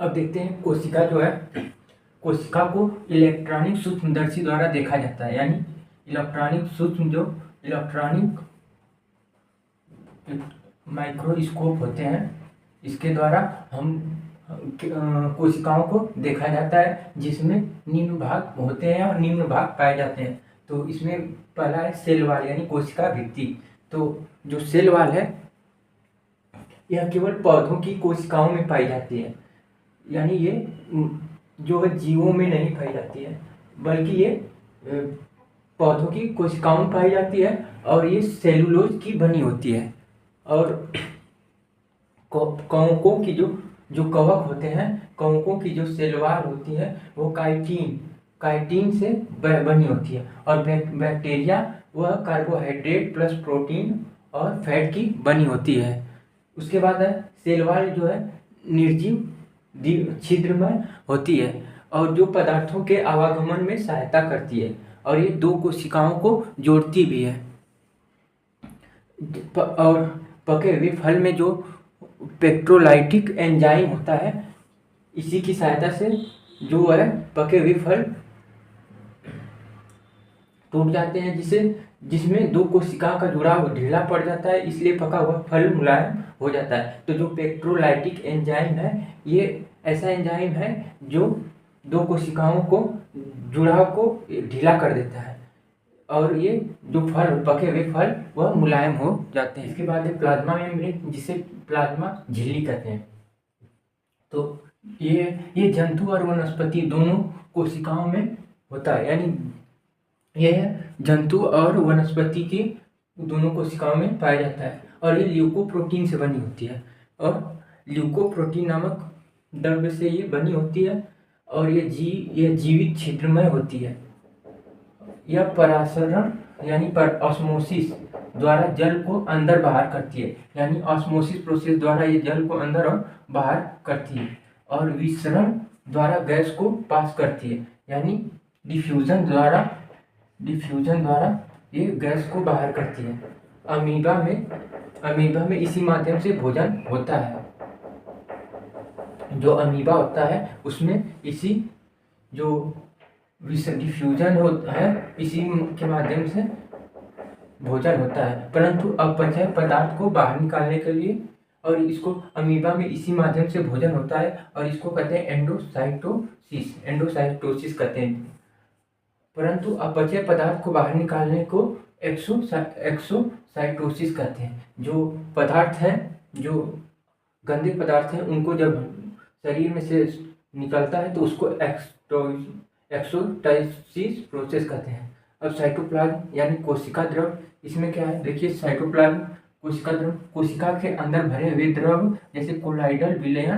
अब देखते हैं कोशिका जो है, कोशिका को इलेक्ट्रॉनिक सूक्ष्मदर्शी द्वारा देखा जाता है। यानी इलेक्ट्रॉनिक माइक्रोस्कोप होते हैं, इसके द्वारा हम कोशिकाओं को देखा जाता है, जिसमें निम्न भाग होते हैं और निम्न भाग पाए जाते हैं। तो इसमें पहला है सेल वाल यानी कोशिका भित्ति। तो जो सेल वाल है यह केवल पौधों की कोशिकाओं में पाई जाती है, यानी ये जो है जीवों में नहीं पाई जाती है, बल्कि ये पौधों की कोशिकाओं में पाई जाती है और ये सेलुलोज की बनी होती है। और कवकों की जो कवक होते हैं, कवकों की जो सेलवाल होती है वो काइटिन से बनी होती है। और बैक्टीरिया वह कार्बोहाइड्रेट प्लस प्रोटीन और फैट की बनी होती है। उसके बाद है सेलवाल जो है निर्जीव छिद्रमय होती है और जो पदार्थों के आवागमन में सहायता करती है, और ये दो कोशिकाओं को जोड़ती भी है। और पके हुए फल में जो पेक्ट्रोलाइटिक एंजाइम होता है, इसी की सहायता से जो है पके हुए फल टूट जाते हैं, जिसमें दो कोशिका का जुड़ाव ढीला पड़ जाता है, इसलिए पका हुआ फल मुलायम हो जाता है। तो जो पेक्ट्रोलाइटिक एंजाइम है, ये ऐसा एंजाइम है जो दो कोशिकाओं को जुड़ाव को ढीला कर देता है, और ये जो पके हुए फल वह मुलायम हो जाते हैं। इसके बाद है प्लाज्मा मेम्ब्रेन, जिसे प्लाज्मा झिल्ली कहते हैं। तो ये जंतु और वनस्पति दोनों कोशिकाओं में होता है, यानी यह जंतु और वनस्पति की दोनों कोशिकाओं में पाया जाता है। और ये ल्यूकोप्रोटीन से बनी होती है, और ल्यूकोप्रोटीन नामक द्रव्य से ये बनी होती है, और ये जीवित छिद्रमय होती है। यह परासरण यानी ऑस्मोसिस द्वारा जल को अंदर बाहर करती है, यानी ऑस्मोसिस प्रोसेस द्वारा ये जल को अंदर और बाहर करती है। और विसरण द्वारा गैस को पास करती है, यानी डिफ्यूजन द्वारा ये गैस को बाहर करती है। अमीबा में इसी माध्यम से भोजन होता है। जो अमीबा होता है उसमें इसी जो डिफ्यूजन होता है, इसी के माध्यम से भोजन होता है। परंतु अपचय पदार्थ को बाहर निकालने के लिए, और इसको अमीबा में इसी माध्यम से भोजन होता है, और इसको कहते हैं एंडोसाइटोसिस कहते हैं। परंतु अपचय पदार्थ को बाहर निकालने को एक्सोसाइटोसिस कहते हैं। जो पदार्थ हैं, जो गंदे पदार्थ हैं, उनको जब शरीर में से निकलता है तो उसको एक्सोसाइटोसिस प्रोसेस कहते हैं। अब साइटोप्लाज्म यानी कोशिका द्रव, इसमें क्या है देखिए। साइटोप्लाज्म कोशिका द्रव, कोशिका के अंदर भरे हुए द्रव जैसे कोलाइडल विलयन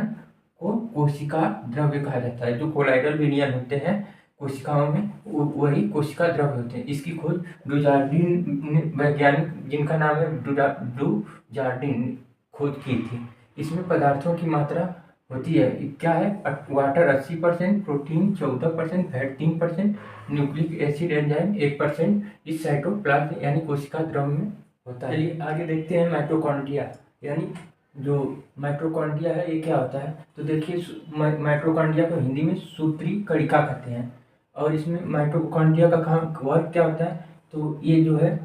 को कोशिका द्रव्य कहा जाता है। जो कोलाइडल विलयन होते हैं कोशिकाओं में, वही कोशिका द्रव्य होते हैं। इसकी खोज डुजार्डिन वैज्ञानिक, जिनका नाम है डुजार्डिन, खोज की थी। इसमें पदार्थों की मात्रा होती है, क्या है, water 80%, protein 14%, fat 3%, nucleic acid enzyme 1% इस साइटोप्लाज्म यानी कोशिका द्रव में होता है। चलिए आगे देखते हैं माइटोकॉन्ड्रिया। यानी जो माइटोकॉन्ड्रिया है ये क्या होता है, तो देखिए माइटोकॉन्ड्रिया को हिंदी में सूत्री कणिका कहते हैं। और इसमें माइटोकॉन्ड्रिया का वर्क क्या होता है, तो ये जो है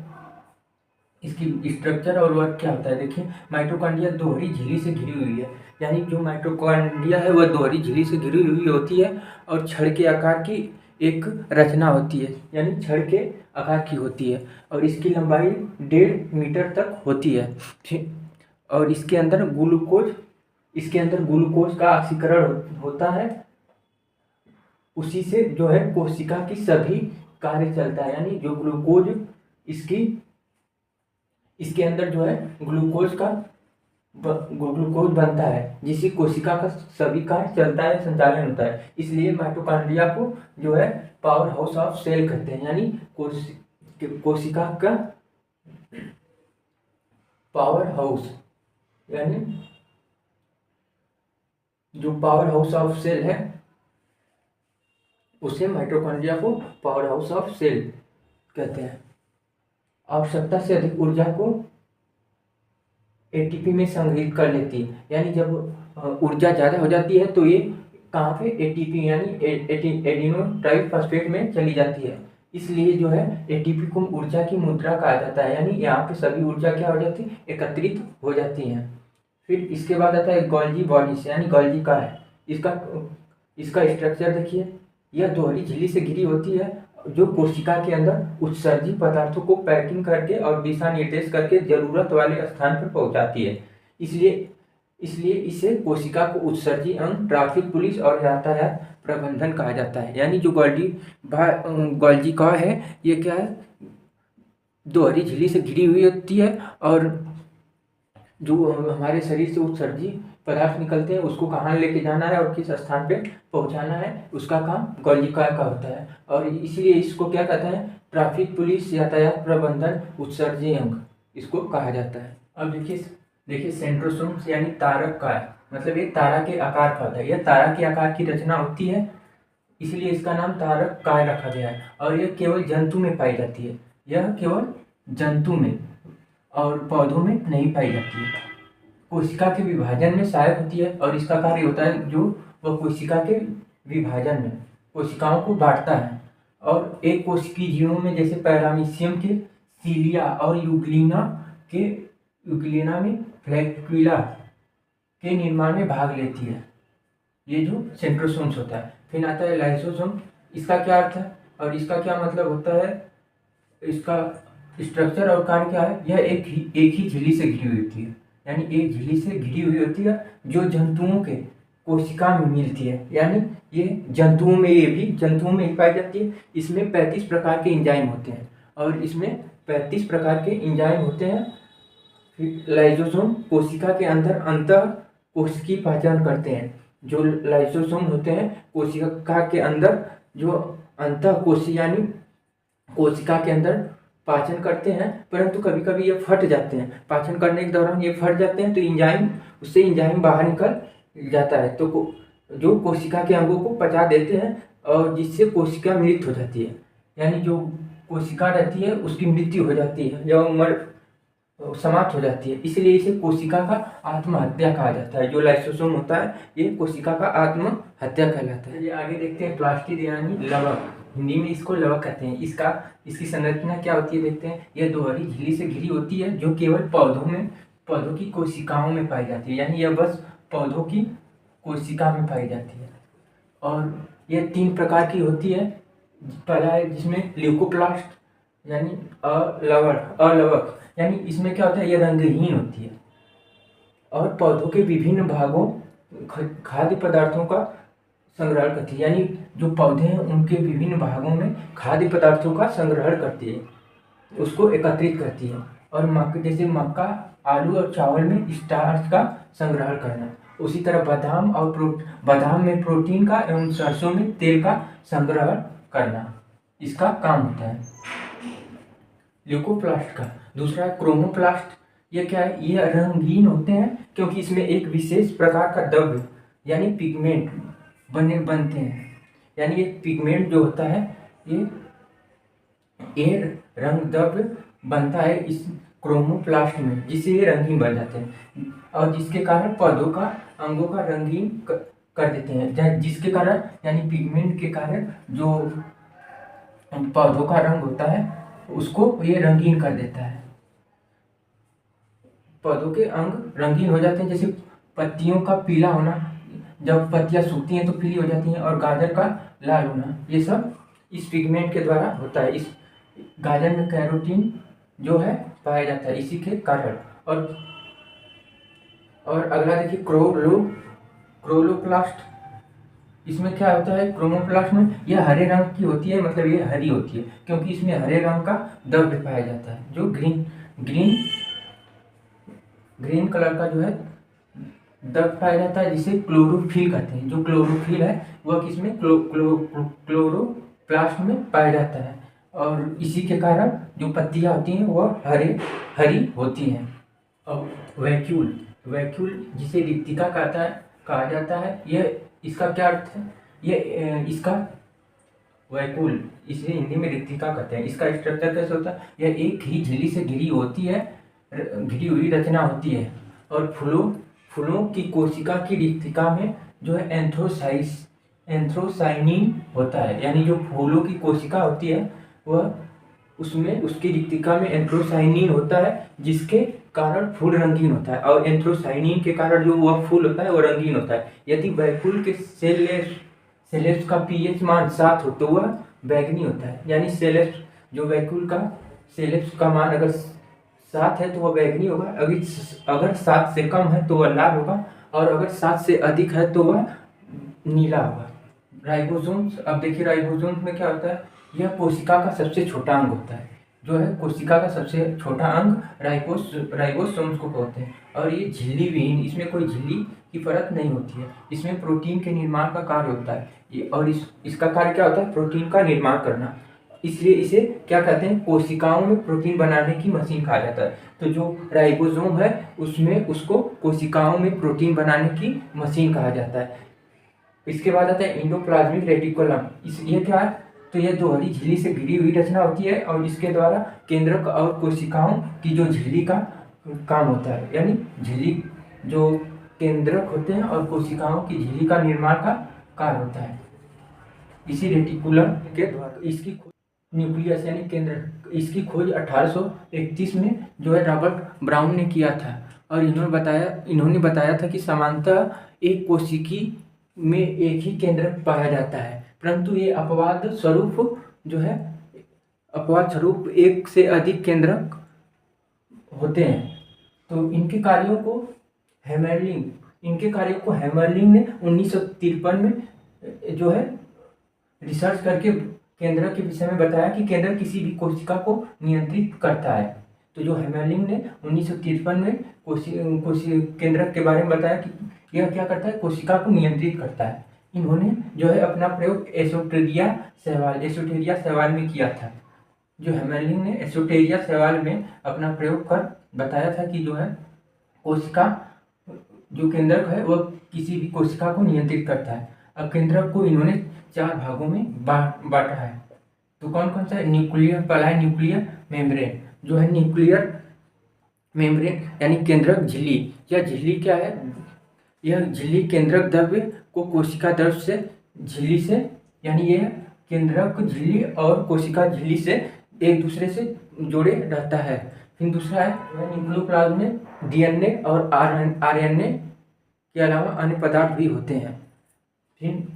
इसकी स्ट्रक्चर और वर्क क्या होता है। देखिए माइटोकॉन्ड्रिया दोहरी झिल्ली से घिरी हुई है, यानी जो माइटोकॉन्ड्रिया है वह दोहरी झिल्ली से घिरी हुई होती है, और छड़ के आकार की एक रचना होती है, यानी छड़ के आकार की होती है, और इसकी लंबाई 1.5 मीटर तक होती है। और इसके अंदर ग्लूकोज का ऑक्सीकरण होता है, उसी से जो है कोशिका की सभी कार्य चलता है। यानी जो ग्लूकोज इसके अंदर जो है ग्लूकोज बनता है, जिससे कोशिका का सभी कार्य चलता है, संचालन होता है। इसलिए माइटोकॉन्ड्रिया को जो है पावर हाउस ऑफ सेल कहते हैं, यानी कोशिका का पावर हाउस, यानी जो पावर हाउस ऑफ सेल है उसे माइटोकॉन्ड्रिया को पावर हाउस ऑफ सेल कहते हैं। आवश्यकता से अधिक ऊर्जा को एटीपी में संग्रहित कर लेती है, यानी जब ऊर्जा ज़्यादा हो जाती है तो ये कहाँ पे एटीपी यानी एडिनो ट्राइफॉस्फेट में चली जाती है। इसलिए जो है एटीपी को ऊर्जा की मुद्रा कहा जाता है, यानी यहाँ पे सभी ऊर्जा क्या हो जाती है, एकत्रित हो जाती हैं। फिर इसके बाद आता है गोल्जी बॉडीज, यानी गोल्जी का है इसका इसका स्ट्रक्चर देखिए। यह दोहरी झिल्ली से घिरी होती है जो कोशिका के अंदर उत्सर्जित पदार्थों को पैकिंग करके और दिशा निर्देश करके जरूरत वाले स्थान पर पहुंचाती है। इसलिए इसलिए इसे कोशिका को उत्सर्जी अंग, ट्रैफिक पुलिस और यातायात प्रबंधन कहा जाता है। यानी जो गोल्जी का है ये क्या है, दोहरी झिल्ली से घिरी हुई होती है और जो हमारे शरीर से उत्सर्जित पदार्थ निकलते हैं उसको कहाँ लेके जाना है और किस स्थान पे पहुंचाना है, उसका काम गोल्जिका का होता है। और इसीलिए इसको क्या कहते हैं, ट्रैफिक पुलिस, यातायात प्रबंधन, उत्सर्जी अंग इसको कहा जाता है। अब देखिए सेंट्रोसोम्स यानी तारक का है, मतलब ये तारा के आकार का होता है। यह तारा के आकार की रचना होती है, इसलिए इसका नाम तारक काय रखा गया है। और यह केवल जंतु में पाई जाती है, यह केवल जंतु में और पौधों में नहीं पाई जाती है। कोशिका के विभाजन में सहायक होती है और इसका कार्य होता है जो वह कोशिका के विभाजन में कोशिकाओं को बांटता है। और एक कोशिकीय जीवों में जैसे पैरामीशियम के सीलिया और यूग्लिना में फ्लैक्यूला के निर्माण में भाग लेती है, ये जो सेंट्रोसोम्स होता है। फिर आता है लाइसोसोम, इसका क्या अर्थ है और इसका क्या मतलब होता है, इसका स्ट्रक्चर और कार्य क्या है। यह एक ही झिल्ली से घिरी हुई होती है, यानी एक झिल्ली से घिरी हुई होती है जो जंतुओं के कोशिका में मिलती है। यानी ये जंतुओं में ही पाई जाती है। इसमें 35 प्रकार के एंजाइम होते हैं और इसमें 35 प्रकार के एंजाइम होते हैं। फिर लाइसोसोम कोशिका के अंदर अंतः कोशिकीय पहचान करते हैं। जो लाइसोसोम होते हैं कोशिका के अंदर जो अंतः कोशिका यानी कोशिका के अंदर पाचन करते हैं, परंतु कभी कभी ये फट जाते हैं। पाचन करने के दौरान ये फट जाते हैं तो एंजाइम बाहर निकल जाता है, तो जो कोशिका के अंगों को पचा देते हैं और जिससे कोशिका मृत हो जाती है। यानी जो कोशिका रहती है उसकी मृत्यु हो जाती है या उम्र समाप्त हो जाती है, इसलिए इसे कोशिका का आत्महत्या कहा जाता है। जो लाइसोसोम होता है ये कोशिका का आत्महत्या कहलाता है। ये आगे देखते हैं प्लास्टिड यानी लवक, हिंदी में इसको लवक कहते हैं। इसकी संरचना क्या होती है देखते हैं। यह दोहरी झिल्ली से घिरी होती है जो केवल पौधों की कोशिकाओं में पाई जाती है, यानी यह बस पौधों की कोशिका में पाई जाती है। और यह 3 प्रकार की होती है। पहला है जिसमें ल्यूकोप्लास्ट यानी अलवक, यानी इसमें क्या होता है, यह रंगहीन होती है और पौधों के विभिन्न भागों खाद्य पदार्थों का संग्रहण करती है। यानी जो पौधे हैं उनके विभिन्न भागों में खाद्य पदार्थों का संग्रहण करती है, उसको एकत्रित करती है। और जैसे मक्का, आलू और चावल में स्टार्च का संग्रहण करना, उसी तरह बादाम में प्रोटीन का एवं सरसों में तेल का संग्रहण करना इसका काम होता है ल्यूकोप्लास्ट का। दूसरा है क्रोमोप्लास्ट। ये क्या है, ये रंगीन होते हैं क्योंकि इसमें एक विशेष प्रकार का द्रव्य यानी पिगमेंट बनते हैं। यानी ये पिगमेंट जो होता है ये रंग द्रव्य बनता है इस क्रोमोप्लास्ट में, जिससे ये रंगीन बन जाते हैं और जिसके कारण पौधों का अंगों का रंगीन कर देते हैं। जिसके कारण यानी पिगमेंट के कारण जो पौधों का रंग होता है उसको ये रंगीन कर देता है। पौधों के अंग रंगीन हो जाते हैं, जैसे पत्तियों का पीला होना, जब पत्तियां सूखती हैं तो पीली हो जाती हैं, और गाजर का लाल होना, ये सब इस पिगमेंट के द्वारा होता है। इस गाजर में कैरोटीन जो है पाया जाता है इसी के कारण। और अगला देखिए क्रोलोप्लास्ट। इसमें क्या होता है, क्रोमोप्लास्ट में यह हरे रंग की होती है, मतलब ये हरी होती है क्योंकि इसमें हरे रंग का द्रव्य पाया जाता है जो ग्रीन कलर का जो है द्रव्य पाया जाता है, जिसे क्लोरोफिल कहते हैं। जो क्लोरोफिल है वह किसमें, क्लोरोप्लास्ट में पाया जाता है और इसी के कारण जो पत्तियां होती हैं वह हरी होती हैं। अब वैक्यूल जिसे रिक्तिका कहा जाता है, यह इसका क्या अर्थ है, ये इसका वैक्यूल इसे हिंदी में रिक्तिका कहते हैं। इसका स्ट्रक्चर कैसे होता है, यह एक ही झिल्ली से घिरी हुई रचना होती है और फूलों की कोशिका की रिक्तिका में जो है एंथ्रोसाइनिन होता है, यानी जो फूलों की कोशिका होती है वह उसमें उसकी रिक्तिका में एंथ्रोसाइनिन होता है, जिसके कारण फूल रंगीन होता है। और एंथ्रोसाइनिन के कारण जो वह फूल होता है वह रंगीन होता है। यदि वैकुल के सेलेब्स का पीएच मान 7 हो तो वह बैंगनी होता है, यानी सेलेब्स जो वैकुल का सेलेब्स का मान अगर 7 है तो वह बैंगनी होगा, अगर 7 से कम है तो वह लाल होगा, और अगर 7 से अधिक है तो वह नीला होगा। राइबोसोम्स, अब देखिए राइबोसोम्स में क्या होता है, यह कोशिका का सबसे छोटा अंग होता है। जो है कोशिका का सबसे छोटा अंग राइबोसोम्स को कहते हैं। और ये झिल्ली विहीन, इसमें कोई झिल्ली की परत नहीं होती है। इसमें प्रोटीन के निर्माण का कार्य होता है, और इसका कार्य क्या होता है, प्रोटीन का निर्माण करना। इसलिए इसे क्या कहते हैं, कोशिकाओं में प्रोटीन बनाने की मशीन कहा जाता है। तो जो राइबोसोम है उसमें उसको कोशिकाओं में प्रोटीन बनाने की मशीन कहा जाता है। इसके बाद आता है इंडोप्लाज्मिक रेटिकुलम। ये क्या है, तो यह दोहरी झिल्ली से घिरी हुई रचना होती है, और इसके द्वारा केंद्रक और कोशिकाओं की जो झिल्ली का काम होता है, यानी झिल्ली जो केंद्रक होते हैं और कोशिकाओं की झिल्ली का निर्माण का कार्य होता है। इसी रेटिकुलम के द्वारा इसकी न्यूक्लियस यानी केंद्र, इसकी खोज 1831 में जो है रॉबर्ट ब्राउन ने किया था। और इन्होंने बताया था कि सामान्यतः एक कोशिकी में एक ही केंद्र पाया जाता है, परंतु ये अपवाद स्वरूप एक से अधिक केंद्रक होते हैं। तो इनके कार्यों को हैमरलिंग ने 1953 में जो है रिसर्च करके केंद्रक के विषय में बताया कि केंद्रक किसी भी कोशिका को नियंत्रित करता है। तो जो हैमरलिंग ने 1953 में केंद्रक के बारे में बताया कि यह क्या करता है, कोशिका को नियंत्रित करता है। इन्होंने जो है अपना प्रयोग एसोटेरिया शैवाल में किया था। जो हैमरलिंग ने एसोटेरिया शैवाल में अपना प्रयोग कर बताया था कि जो है कोशिका जो केंद्रक है वह किसी भी कोशिका को नियंत्रित करता है। अब केंद्रक को इन्होंने 4 भागों में बांटा है। तो कौन कौन सा है, न्यूक्लियर, पहला है न्यूक्लियर मेम्ब्रेन। जो है न्यूक्लियर मेम्ब्रेन यानी केंद्रक झिल्ली। यह झिल्ली क्या है, यह झिल्ली केंद्रक द्रव्य को कोशिका द्रव्य से झिल्ली से, यानी यह केंद्रक झिल्ली और कोशिका झिल्ली से एक दूसरे से जोड़े रहता है। फिर दूसरा है न्यूक्लियोप्लाज्म में डीएनए और आरएनए के अलावा अन्य पदार्थ भी होते हैं। फिर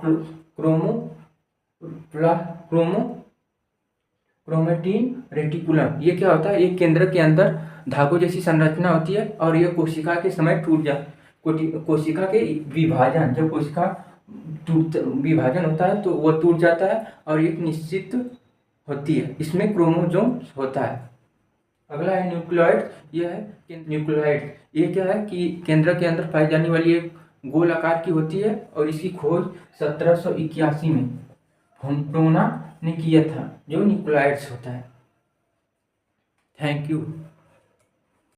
क्रोमेटिन रेटिकुलम, ये क्या होता है, एक केंद्र के अंदर धागों जैसी संरचना होती है, और यह कोशिका के समय कोशिका के विभाजन, जब कोशिका विभाजन होता है तो वह टूट जाता है और एक निश्चित होती है, इसमें क्रोमोसोम्स होता है। अगला है न्यूक्लियोइड। यह है न्यूक्लियोइड, ये क्या है कि केंद्र के अंदर पाई जाने वाली एक गोल आकार की होती है, और इसकी खोज 1781 में फोंटोना ने किया था, जो न्यूक्लियोइड्स होता है। Thank you.